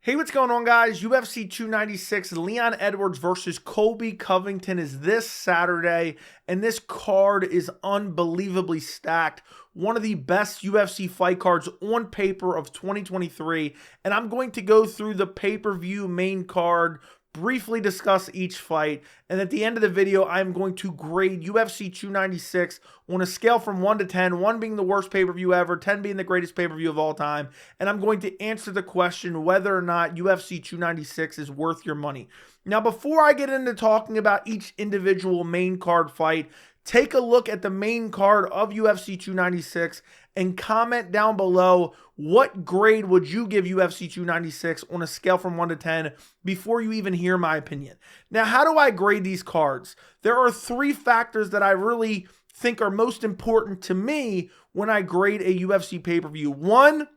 Hey, what's going on, guys? UFC 296, Leon Edwards versus Colby Covington is this Saturday, and this card is unbelievably stacked. One of the best UFC fight cards on paper of 2023, and I'm going to go through the pay-per-view main card, briefly discuss each fight, and at the end of the video, I'm going to grade UFC 296 on a scale from 1 to 10, 1 being the worst pay-per-view ever, 10 being the greatest pay-per-view of all time, and I'm going to answer the question whether or not UFC 296 is worth your money. Now, before I get into talking about each individual main card fight, take a look at the main card of UFC 296 and comment down below what grade would you give UFC 296 on a scale from 1 to 10 before you even hear my opinion. Now, how do I grade these cards? There are 3 factors that I really think are most important to me when I grade a UFC pay-per-view. 1,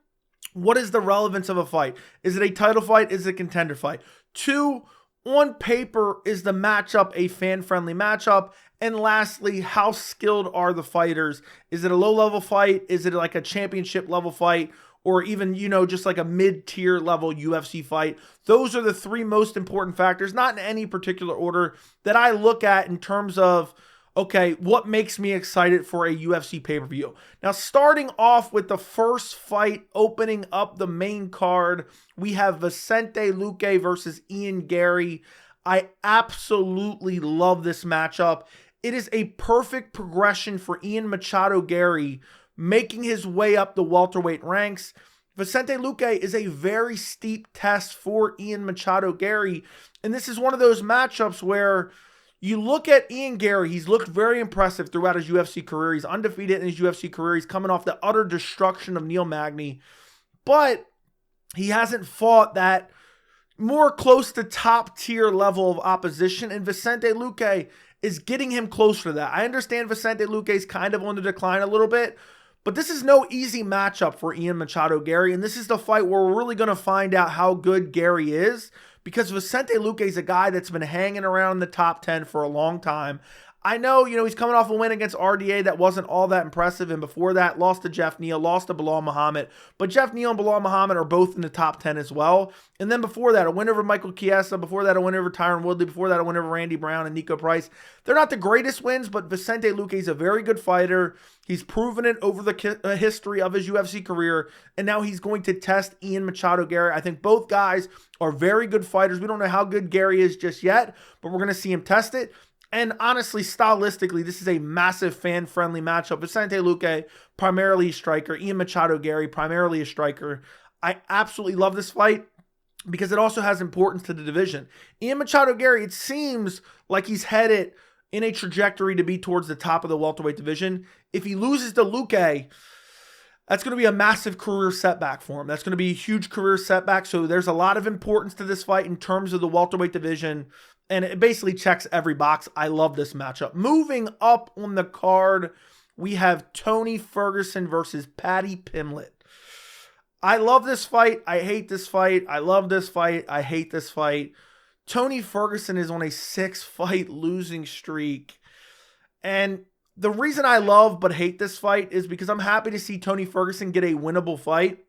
what is the relevance of a fight? Is it a title fight? Is it a contender fight? 2, on paper, is the matchup a fan-friendly matchup? And lastly, how skilled are the fighters? Is it a low-level fight? Is it like a championship-level fight? Or even, just like a mid-tier level UFC fight? Those are the 3 most important factors, not in any particular order, that I look at in terms of, okay, what makes me excited for a UFC pay-per-view? Now, starting off with the first fight, opening up the main card, we have Vicente Luque versus Ian Garry. I absolutely love this matchup. It is a perfect progression for Ian Machado Garry, making his way up the welterweight ranks. Vicente Luque is a very steep test for Ian Machado Garry, and this is one of those matchups where you look at Ian Garry, he's looked very impressive throughout his UFC career. He's undefeated in his UFC career. He's coming off the utter destruction of Neil Magny, but he hasn't fought that more close to top tier level of opposition, and Vicente Luque is getting him closer to that. I understand Vicente Luque is kind of on the decline a little bit, but this is no easy matchup for Ian Machado Garry, and this is the fight where we're really going to find out how good Garry is, because Vicente Luque is a guy that's been hanging around in the top 10 for a long time. I know, he's coming off a win against RDA that wasn't all that impressive, and before that, lost to Jeff Neal, lost to Bilal Muhammad, but Jeff Neal and Bilal Muhammad are both in the top 10 as well. And then before that, a win over Michael Chiesa, before that, a win over Tyron Woodley, before that, a win over Randy Brown and Nico Price. They're not the greatest wins, but Vicente Luque is a very good fighter. He's proven it over the history of his UFC career, and now he's going to test Ian Machado Garry. I think both guys are very good fighters. We don't know how good Garry is just yet, but we're going to see him test it. And honestly, stylistically, this is a massive fan-friendly matchup. Vicente Luque, primarily a striker. Ian Machado Garry, primarily a striker. I absolutely love this fight because it also has importance to the division. Ian Machado Garry, it seems like he's headed in a trajectory to be towards the top of the welterweight division. If he loses to Luque, that's going to be a massive career setback for him. That's going to be a huge career setback. So there's a lot of importance to this fight in terms of the welterweight division. And it basically checks every box. I love this matchup. Moving up on the card, we have Tony Ferguson versus Paddy Pimblett. I love this fight. I hate this fight. I love this fight. I hate this fight. Tony Ferguson is on a 6-fight losing streak. And the reason I love but hate this fight is because I'm happy to see Tony Ferguson get a winnable fight,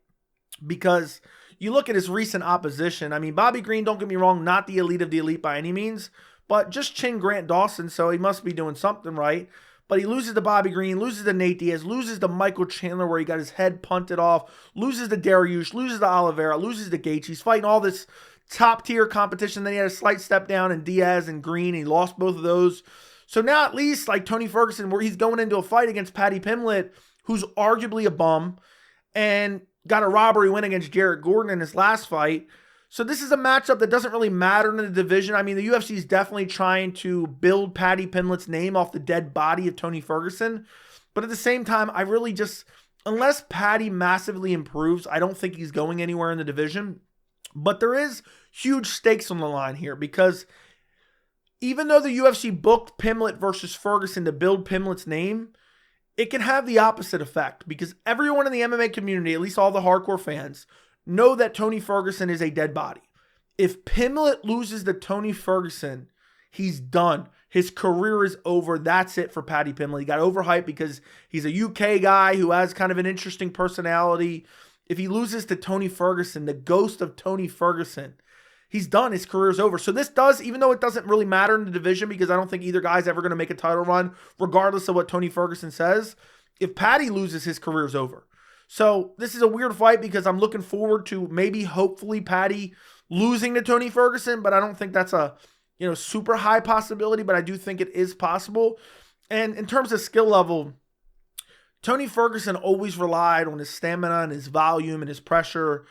because you look at his recent opposition. I mean, Bobby Green, don't get me wrong, not the elite of the elite by any means, but just chin Grant Dawson, so he must be doing something right. But he loses to Bobby Green, loses to Nate Diaz, loses to Michael Chandler where he got his head punted off, loses to Dariush, loses to Oliveira, loses to Gaethje. He's fighting all this top-tier competition. Then he had a slight step down in Diaz and Green. He lost both of those. So now at least, like Tony Ferguson, where he's going into a fight against Paddy Pimblett, who's arguably a bum, and got a robbery win against Jared Gordon in his last fight. So this is a matchup that doesn't really matter in the division. I mean, the UFC is definitely trying to build Paddy Pimblett's name off the dead body of Tony Ferguson. But at the same time, I really just, unless Paddy massively improves, I don't think he's going anywhere in the division. But there is huge stakes on the line here, because even though the UFC booked Pimblett versus Ferguson to build Pimblett's name, it can have the opposite effect, because everyone in the MMA community, at least all the hardcore fans, know that Tony Ferguson is a dead body. If Pimblett loses to Tony Ferguson, he's done. His career is over. That's it for Paddy Pimblett. He got overhyped because he's a UK guy who has kind of an interesting personality. if he loses to Tony Ferguson, the ghost of Tony Ferguson, he's done. His career's over. So this does, even though it doesn't really matter in the division because I don't think either guy's ever going to make a title run, regardless of what Tony Ferguson says, if Paddy loses, his career's over. So this is a weird fight because I'm looking forward to maybe, hopefully, Paddy losing to Tony Ferguson, but I don't think that's a super high possibility, but I do think it is possible. And in terms of skill level, Tony Ferguson always relied on his stamina and his volume and his pressure,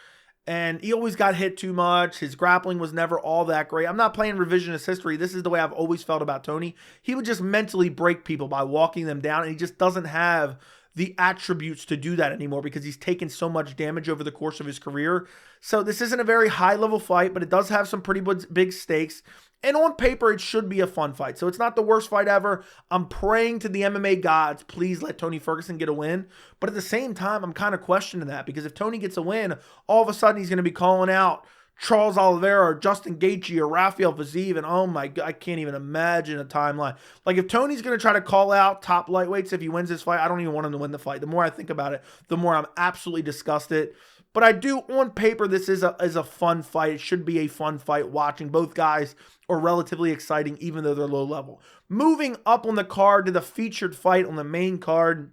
and he always got hit too much. His grappling was never all that great. I'm not playing revisionist history. This is the way I've always felt about Tony. He would just mentally break people by walking them down, and he just doesn't have the attributes to do that anymore because he's taken so much damage over the course of his career. So this isn't a very high-level fight, but it does have some pretty big stakes. And on paper, it should be a fun fight. So it's not the worst fight ever. I'm praying to the MMA gods, please let Tony Ferguson get a win. But at the same time, I'm kind of questioning that because if Tony gets a win, all of a sudden he's going to be calling out Charles Oliveira or Justin Gaethje or Rafael Fiziev, and oh my God, I can't even imagine a timeline. Like if Tony's going to try to call out top lightweights if he wins this fight, I don't even want him to win the fight. The more I think about it, the more I'm absolutely disgusted. But I do, on paper, this is a fun fight. It should be a fun fight watching. Both guys are relatively exciting, even though they're low level. Moving up on the card to the featured fight on the main card.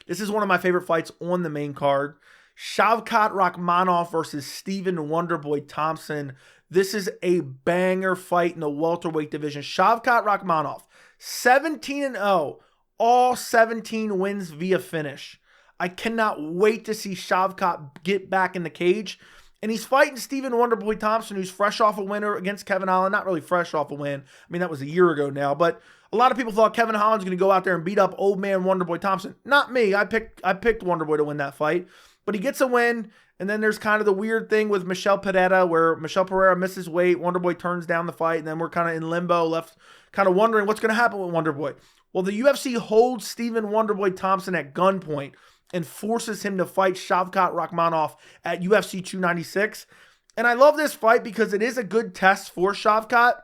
This is one of my favorite fights on the main card. Shavkat Rakhmonov versus Stephen Wonderboy Thompson. This is a banger fight in the welterweight division. Shavkat Rakhmonov, 17-0, all 17 wins via finish. I cannot wait to see Shavkat get back in the cage. And he's fighting Stephen Wonderboy Thompson, who's fresh off a winner against Kevin Holland. Not really fresh off a win. I mean, that was a year ago now. But a lot of people thought Kevin Holland's going to go out there and beat up old man Wonderboy Thompson. Not me. I picked Wonderboy to win that fight. But he gets a win, and then there's kind of the weird thing with Michel Pereira where Michel Pereira misses weight, Wonderboy turns down the fight, and then we're kind of in limbo, left kind of wondering what's going to happen with Wonderboy. Well, the UFC holds Stephen Wonderboy Thompson at gunpoint and forces him to fight Shavkat Rakhmonov at UFC 296. And I love this fight because it is a good test for Shavkat,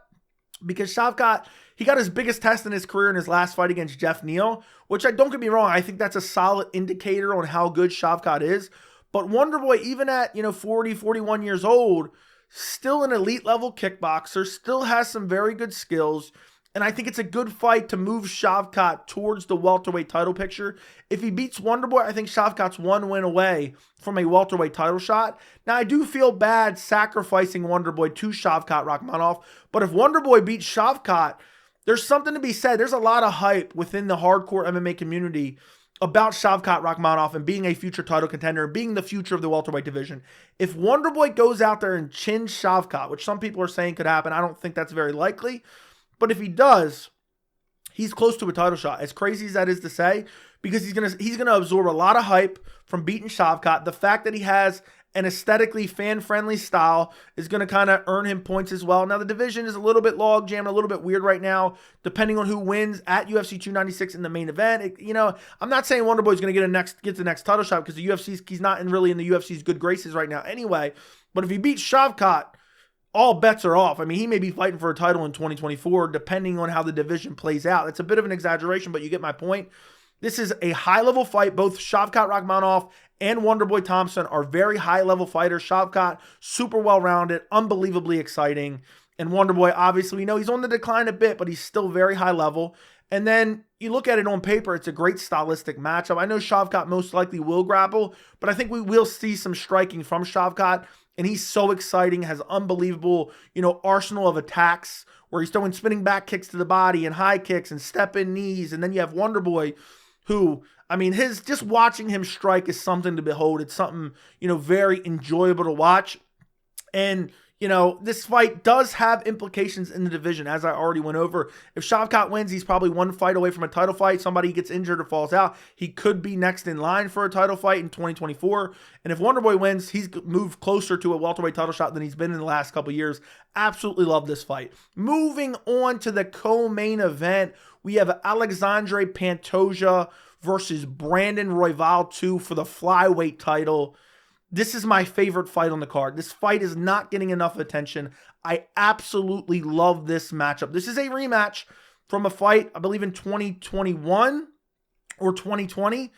because Shavkat, he got his biggest test in his career in his last fight against Jeff Neal, which don't get me wrong, I think that's a solid indicator on how good Shavkat is. But Wonderboy, even at 40, 41 years old, still an elite level kickboxer, still has some very good skills. And I think it's a good fight to move Shavkat towards the welterweight title picture. If he beats Wonderboy, I think Shavkat's one win away from a welterweight title shot. Now, I do feel bad sacrificing Wonderboy to Shavkat Rakhmonov, but if Wonderboy beats Shavkat, there's something to be said. There's a lot of hype within the hardcore MMA community about Shavkat Rakhmonov and being a future title contender, being the future of the welterweight division. If Wonderboy goes out there and chins Shavkat, which some people are saying could happen, I don't think that's very likely. But if he does, he's close to a title shot. As crazy as that is to say, because he's gonna absorb a lot of hype from beating Shavkat. The fact that he has an aesthetically fan-friendly style is going to kind of earn him points as well. Now, the division is a little bit log-jammed, a little bit weird right now, depending on who wins at UFC 296 in the main event. I'm not saying Wonderboy is going to get the next title shot because he's not really in the UFC's good graces right now anyway. But if he beats Shavkat, all bets are off. I mean, he may be fighting for a title in 2024, depending on how the division plays out. It's a bit of an exaggeration, but you get my point. This is a high-level fight. Both Shavkat Rakhmonov and Wonderboy Thompson are very high-level fighters. Shavkat, super well-rounded, unbelievably exciting. And Wonderboy, obviously, we know he's on the decline a bit, but he's still very high-level. And then you look at it on paper, it's a great stylistic matchup. I know Shavkat most likely will grapple, but I think we will see some striking from Shavkat. And he's so exciting, has unbelievable, arsenal of attacks where he's throwing spinning back kicks to the body and high kicks and step-in knees. And then you have Wonderboy, who, I mean, just watching him strike is something to behold. It's something, very enjoyable to watch. And, this fight does have implications in the division, as I already went over. If Shavkat wins, he's probably one fight away from a title fight. Somebody gets injured or falls out, he could be next in line for a title fight in 2024. And if Wonderboy wins, he's moved closer to a welterweight title shot than he's been in the last couple of years. Absolutely love this fight. Moving on to the co-main event, we have Alexandre Pantoja versus Brandon Royval 2 for the flyweight title. This is my favorite fight on the card. This fight is not getting enough attention. I absolutely love this matchup. This is a rematch from a fight, I believe, in 2021 or 2020.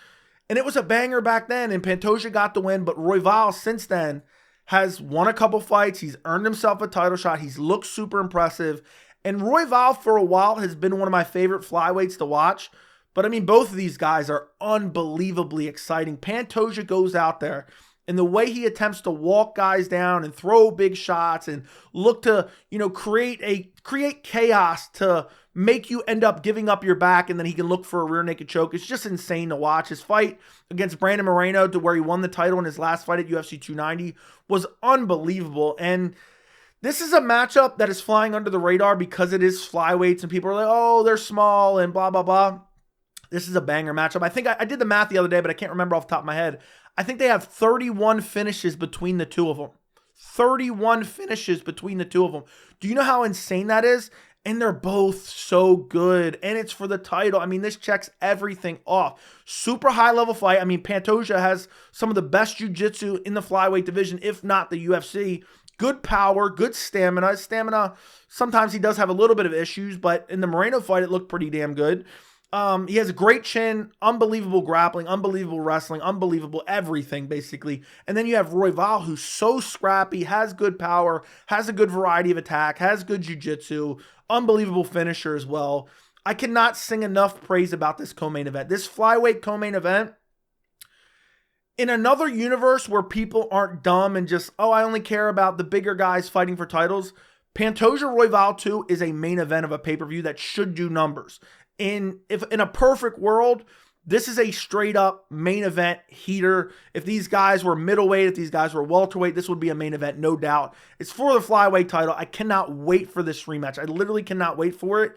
And it was a banger back then, and Pantoja got the win, but Royval since then has won a couple fights. He's earned himself a title shot. He's looked super impressive. And Royval for a while has been one of my favorite flyweights to watch. But I mean, both of these guys are unbelievably exciting. Pantoja goes out there, and the way he attempts to walk guys down and throw big shots and look to, create chaos to make you end up giving up your back, and then he can look for a rear naked choke. It's just insane to watch. His fight against Brandon Moreno, to where he won the title in his last fight at UFC 290, was unbelievable. And this is a matchup that is flying under the radar because it is flyweights, and people are like, oh, they're small and blah, blah, blah. This is a banger matchup. I think I did the math the other day, but I can't remember off the top of my head. I think they have 31 finishes between the two of them. 31 finishes between the two of them. Do you know how insane that is? And they're both so good. And it's for the title. I mean, this checks everything off. Super high-level fight. I mean, Pantoja has some of the best jiu-jitsu in the flyweight division, if not the UFC. Good power, good stamina. Sometimes he does have a little bit of issues, but in the Moreno fight, it looked pretty damn good. He has a great chin, unbelievable grappling, unbelievable wrestling, unbelievable everything, basically. And then you have Royval, who's so scrappy, has good power, has a good variety of attack, has good jiu-jitsu, unbelievable finisher as well. I cannot sing enough praise about this co-main event. This flyweight co-main event, in another universe where people aren't dumb and just, oh, I only care about the bigger guys fighting for titles, Pantoja Royval 2 is a main event of a pay-per-view that should do numbers. In a perfect world, this is a straight up main event heater. If these guys were middleweight, if these guys were welterweight, this would be a main event, no doubt. It's for the flyweight title. I cannot wait for this rematch. I literally cannot wait for it.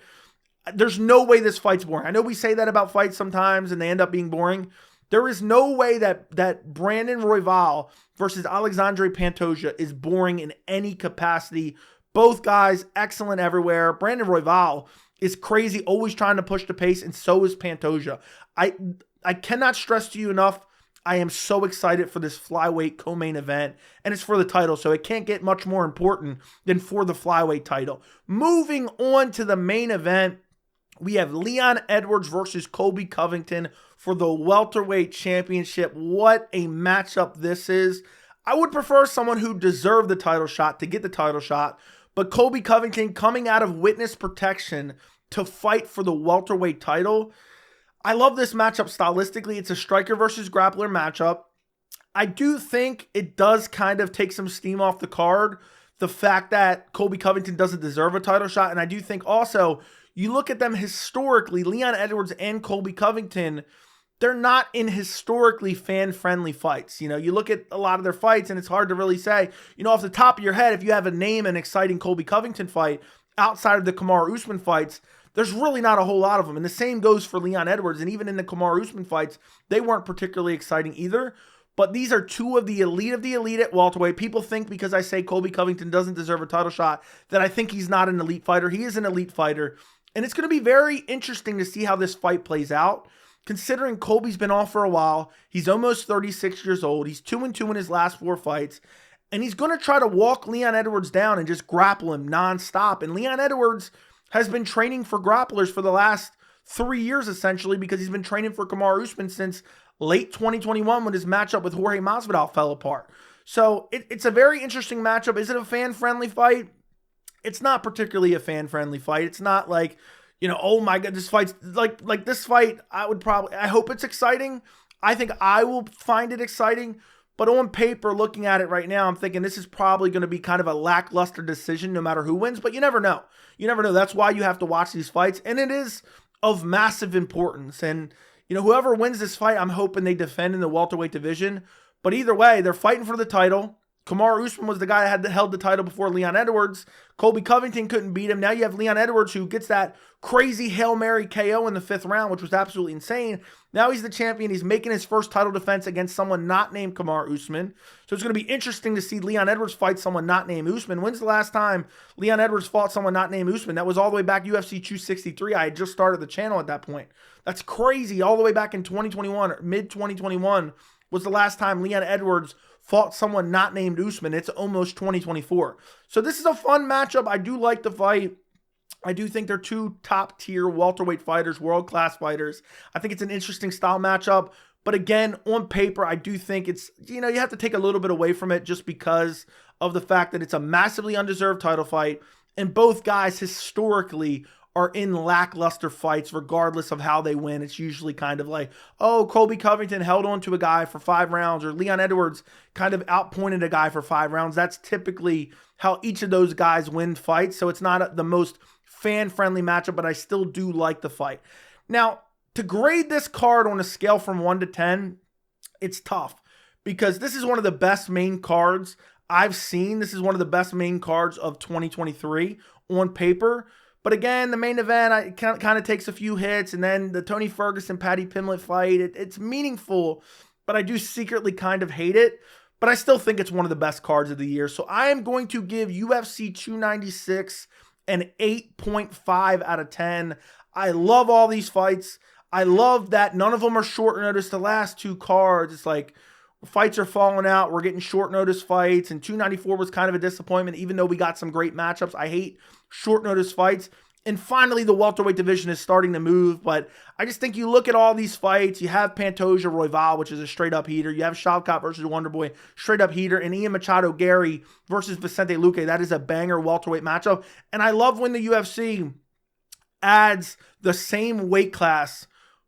There's no way this fight's boring. I know we say that about fights sometimes and they end up being boring. There is no way that Brandon Royval versus Alexandre Pantoja is boring in any capacity. Both guys, excellent everywhere. Brandon Royval is crazy, always trying to push the pace, and so is Pantoja. I cannot stress to you enough, I am so excited for this flyweight co-main event, and it's for the title, so it can't get much more important than for the flyweight title. Moving on to the main event, we have Leon Edwards versus Colby Covington for the welterweight championship. What a matchup this is. I would prefer someone who deserved the title shot to get the title shot, but Colby Covington coming out of witness protection to fight for the welterweight title. I love this matchup stylistically. It's a striker versus grappler matchup. I do think it does kind of take some steam off the card, the fact that Colby Covington doesn't deserve a title shot. And I do think also, you look at them historically, Leon Edwards and Colby Covington, they're not in historically fan-friendly fights. You look at a lot of their fights, and it's hard to really say, off the top of your head, if you have a name an exciting Colby Covington fight outside of the Kamaru Usman fights, there's really not a whole lot of them. And the same goes for Leon Edwards. And even in the Kamaru Usman fights, they weren't particularly exciting either. But these are two of the elite at welterweight. People think because I say Colby Covington doesn't deserve a title shot that I think he's not an elite fighter. He is an elite fighter. And it's going to be very interesting to see how this fight plays out. Considering Colby's been off for a while, he's almost 36 years old. He's 2-2 in his last 4 fights. And he's going to try to walk Leon Edwards down and just grapple him nonstop. And Leon Edwards has been training for grapplers for the last 3 years, essentially, because he's been training for Kamaru Usman since late 2021 when his matchup with Jorge Masvidal fell apart. So it's a very interesting matchup. Is it a fan-friendly fight? It's not particularly a fan-friendly fight. It's not like, oh my God, this fight's like this fight, I hope it's exciting. I think I will find it exciting. But on paper, looking at it right now, I'm thinking this is probably going to be kind of a lackluster decision no matter who wins. But you never know. You never know. That's why you have to watch these fights. And it is of massive importance. And, whoever wins this fight, I'm hoping they defend in the welterweight division. But either way, they're fighting for the title. Kamaru Usman was the guy that held the title before Leon Edwards. Colby Covington couldn't beat him. Now you have Leon Edwards, who gets that crazy Hail Mary KO in the 5th round, which was absolutely insane. Now he's the champion. He's making his first title defense against someone not named Kamaru Usman. So it's going to be interesting to see Leon Edwards fight someone not named Usman. When's the last time Leon Edwards fought someone not named Usman? That was all the way back UFC 263. I had just started the channel at that point. That's crazy. All the way back in 2021, or mid-2021, was the last time Leon Edwards fought someone not named Usman. It's almost 2024. So this is a fun matchup. I do like the fight. I do think they're two top-tier welterweight fighters, world-class fighters. I think it's an interesting style matchup. But again, on paper, I do think it's, you have to take a little bit away from it just because of the fact that it's a massively undeserved title fight. And both guys historically are in lackluster fights regardless of how they win. It's usually kind of like, oh, Colby Covington held on to a guy for 5 rounds, or Leon Edwards kind of outpointed a guy for 5 rounds. That's typically how each of those guys win fights. So it's not the most fan-friendly matchup, but I still do like the fight. Now, to grade this card on a scale from 1 to 10, it's tough because this is one of the best main cards I've seen. This is one of the best main cards of 2023 on paper. But again, the main event kind of takes a few hits, and then the Tony Ferguson, Paddy Pimblett fight, it's meaningful, but I do secretly kind of hate it. But I still think it's one of the best cards of the year. So I am going to give UFC 296 an 8.5 out of 10. I love all these fights. I love that none of them are short notice. The last 2 cards, it's like fights are falling out. We're getting short notice fights, and 294 was kind of a disappointment, even though we got some great matchups. I hate short notice fights. And finally, the welterweight division is starting to move, but I just think you look at all these fights. You have Pantoja Royval, which is a straight-up heater. You have Shavkat versus Wonderboy, straight-up heater. And Ian Machado Garry versus Vicente Luque. That is a banger welterweight matchup. And I love when the UFC adds the same weight class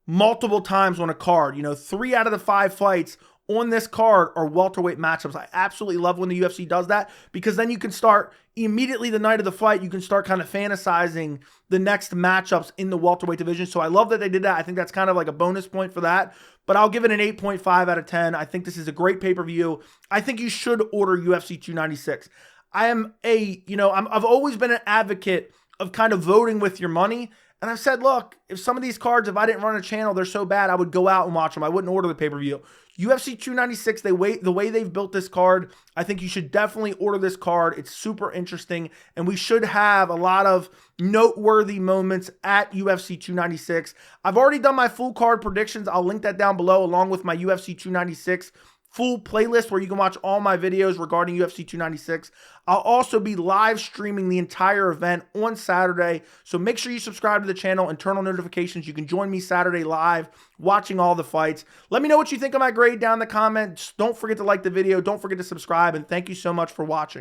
multiple times on a card. 3 out of the 5 fights on this card are welterweight matchups. I absolutely love when the UFC does that, because then you can start immediately the night of the fight, you can start kind of fantasizing the next matchups in the welterweight division. So I love that they did that. I think that's kind of like a bonus point for that, but I'll give it an 8.5 out of 10. I think this is a great pay-per-view. I think you should order UFC 296. I've always been an advocate of kind of voting with your money. And I've said, look, if some of these cards, if I didn't run a channel, they're so bad, I would go out and watch them. I wouldn't order the pay-per-view. UFC 296, the way they've built this card, I think you should definitely order this card. It's super interesting, and we should have a lot of noteworthy moments at UFC 296. I've already done my full card predictions. I'll link that down below, along with my UFC 296 full playlist where you can watch all my videos regarding UFC 296. I'll also be live streaming the entire event on Saturday, so make sure you subscribe to the channel and turn on notifications. You can join me Saturday live watching all the fights. Let me know what you think of my grade down in the comments. Don't forget to like the video. Don't forget to subscribe, and thank you so much for watching.